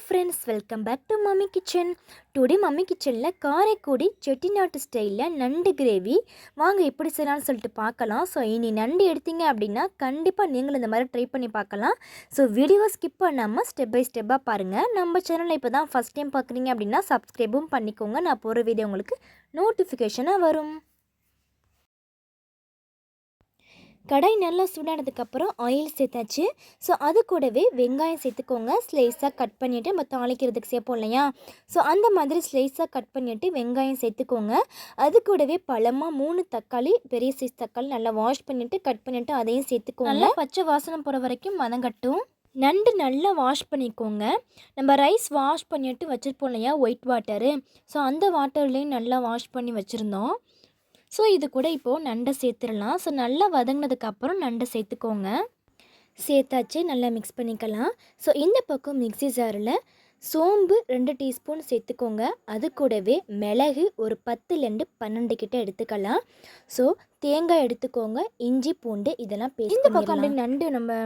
friends, welcome back to Mummy Kitchen. Today Mummy Kitchenல Karaikudi செட்டிநாட்டு ஸ்டைலில் நண்டு gravy வாங்க எப்படி செய்யலாம்னு சொல்லிட்டு பார்க்கலாம். ஸோ இனி நண்டு எடுத்தீங்க அப்படின்னா கண்டிப்பாக நீங்களும் இந்த மாதிரி ட்ரை பண்ணி பார்க்கலாம். ஸோ வீடியோவை ஸ்கிப் பண்ணாமல் ஸ்டெப் பை ஸ்டெப்பாக பாருங்கள். நம்ம சேனலில் இப்போ தான் ஃபஸ்ட் டைம் பார்க்குறீங்க அப்படின்னா சப்ஸ்கிரைபும் பண்ணிக்கோங்க. நான் போகிற வீடியோ உங்களுக்கு நோட்டிஃபிகேஷனாக வரும். கடாய் நல்லா சூடானதுக்கப்புறம் ஆயில் சேர்த்தாச்சு. ஸோ அது கூடவே வெங்காயம் சேர்த்துக்கோங்க. ஸ்லைஸாக கட் பண்ணிவிட்டு நம்ம தாளிக்கிறதுக்கு சேர்ப்போம் இல்லையா, ஸோ அந்த மாதிரி ஸ்லைஸாக கட் பண்ணிவிட்டு வெங்காயம் சேர்த்துக்கோங்க. அது கூடவே பழமாக 3 தக்காளி, பெரிய சைஸ் தக்காளி நல்லா வாஷ் பண்ணிவிட்டு கட் பண்ணிவிட்டு அதையும் சேர்த்துக்கோங்க. நல்லா பச்சை வாசனை போகிற வரைக்கும் வதங்கட்டும். நண்டு நல்லா வாஷ் பண்ணிக்கோங்க. நம்ம ரைஸ் வாஷ் பண்ணிவிட்டு வச்சுருப்போம் இல்லையா ஒயிட் வாட்டரு, ஸோ அந்த வாட்டர்லேயும் நல்லா வாஷ் பண்ணி வச்சுருந்தோம். ஸோ இது கூட இப்போது நண்டை சேர்த்துடலாம். ஸோ நல்லா வதங்கினதுக்கப்புறம் நண்டை சேர்த்துக்கோங்க. சேர்த்தாச்சு, நல்லா மிக்ஸ் பண்ணிக்கலாம். ஸோ இந்த பக்கம் மிக்ஸி ஜாரில் சோம்பு 2 டீஸ்பூன் சேர்த்துக்கோங்க. அது கூடவே மிளகு ஒரு 10லேருந்து 12 கிட்ட எடுத்துக்கலாம். ஸோ தேங்காய் எடுத்துக்கோங்க, இஞ்சி பூண்டு இதெல்லாம் பேஸ்ட். இந்த பக்கம் அப்படி நண்டு நம்ம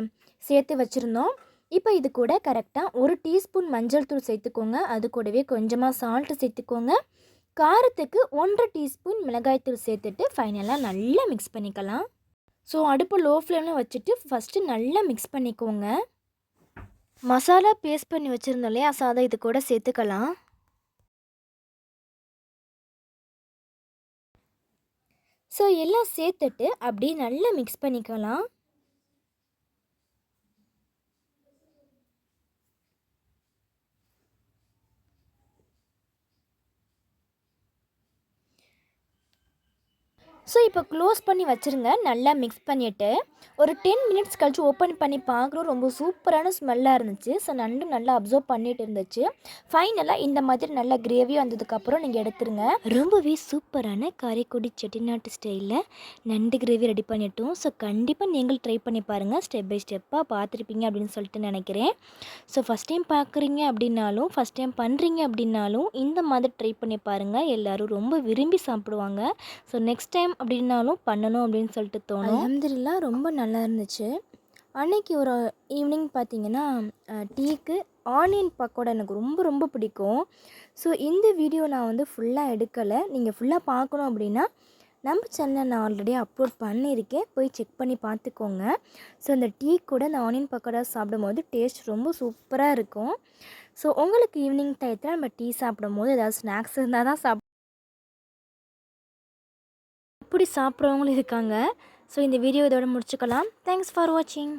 சேர்த்து வச்சுருந்தோம். இப்போ இது கூட கரெக்டாக 1 டீஸ்பூன் மஞ்சள் தூள் சேர்த்துக்கோங்க. அது கூடவே கொஞ்சமாக சால்ட்டு சேர்த்துக்கோங்க. காரத்துக்கு 1/2 டீஸ்பூன் மிளகாய்த்தூள் சேர்த்துட்டு ஃபைனலாக நல்லா மிக்ஸ் பண்ணிக்கலாம். ஸோ அடுப்பு லோ ஃப்ளேமில் வச்சுட்டு ஃபஸ்ட்டு நல்லா மிக்ஸ் பண்ணிக்கோங்க. மசாலா பேஸ்ட் பண்ணி வச்சுருந்தோம் இல்லையா, ஸோ அதை இது கூட சேர்த்துக்கலாம். ஸோ எல்லாம் சேர்த்துட்டு அப்படியே நல்லா மிக்ஸ் பண்ணிக்கலாம். ஸோ இப்போ க்ளோஸ் பண்ணி வச்சுருங்க. நல்லா மிக்ஸ் பண்ணிவிட்டு ஒரு 10 மினிட்ஸ் கழிச்சு ஓப்பன் பண்ணி பார்க்குறோம். ரொம்ப சூப்பரான ஸ்மெல்லாக இருந்துச்சு. ஸோ நண்டு நல்லா அப்சர்வ் பண்ணிட்டு இருந்துச்சு. ஃபைனலாக இந்த மாதிரி நல்லா கிரேவியாக வந்ததுக்கப்புறம் நீங்கள் எடுத்துருங்க. ரொம்பவே சூப்பரான காரைக்குடி செட்டிநாட்டு ஸ்டைலில் நண்டு கிரேவி ரெடி பண்ணிட்டோம். ஸோ கண்டிப்பாக நீங்கள் ட்ரை பண்ணி பாருங்கள். ஸ்டெப் பை ஸ்டெப்பாக பார்த்துருப்பீங்க அப்படின்னு சொல்லிட்டு நினைக்கிறேன். ஸோ ஃபஸ்ட் டைம் பார்க்குறீங்க அப்படின்னாலும் ஃபஸ்ட் டைம் பண்ணுறீங்க அப்படின்னாலும் இந்த மாதிரி ட்ரை பண்ணி பாருங்கள். எல்லோரும் ரொம்ப விரும்பி சாப்பிடுவாங்க. ஸோ நெக்ஸ்ட் டைம் அப்படின்னாலும் பண்ணணும் அப்படின்னு சொல்லிட்டு தோணும். அல்ஹம்துலில்லாஹ் ரொம்ப நல்லா இருந்துச்சு. அன்னைக்கு ஒரு ஈவினிங் பார்த்தீங்கன்னா டீக்கு ஆனியன் பக்கோடா எனக்கு ரொம்ப ரொம்ப பிடிக்கும். ஸோ இந்த வீடியோ நான் வந்து ஃபுல்லாக எடுக்கலை. நீங்கள் ஃபுல்லாக பார்க்கணும் அப்படின்னா நம்ம சேனலில் நான் ஆல்ரெடி அப்லோட் பண்ணியிருக்கேன், போய் செக் பண்ணி பார்த்துக்கோங்க. ஸோ இந்த டீ கூட இந்த ஆனியன் பக்கோடா சாப்பிடும்போது டேஸ்ட் ரொம்ப சூப்பராக இருக்கும். ஸோ உங்களுக்கு ஈவினிங் டயத்தில் நம்ம டீ சாப்பிடும் போது ஏதாவது ஸ்நாக்ஸ் இருந்தால் தான் இப்படி சாப்பிட்றவங்களும் இருக்காங்க. ஸோ இந்த வீடியோ இதோட முடிச்சுக்கலாம். தேங்க்ஸ் ஃபார் வாட்சிங்.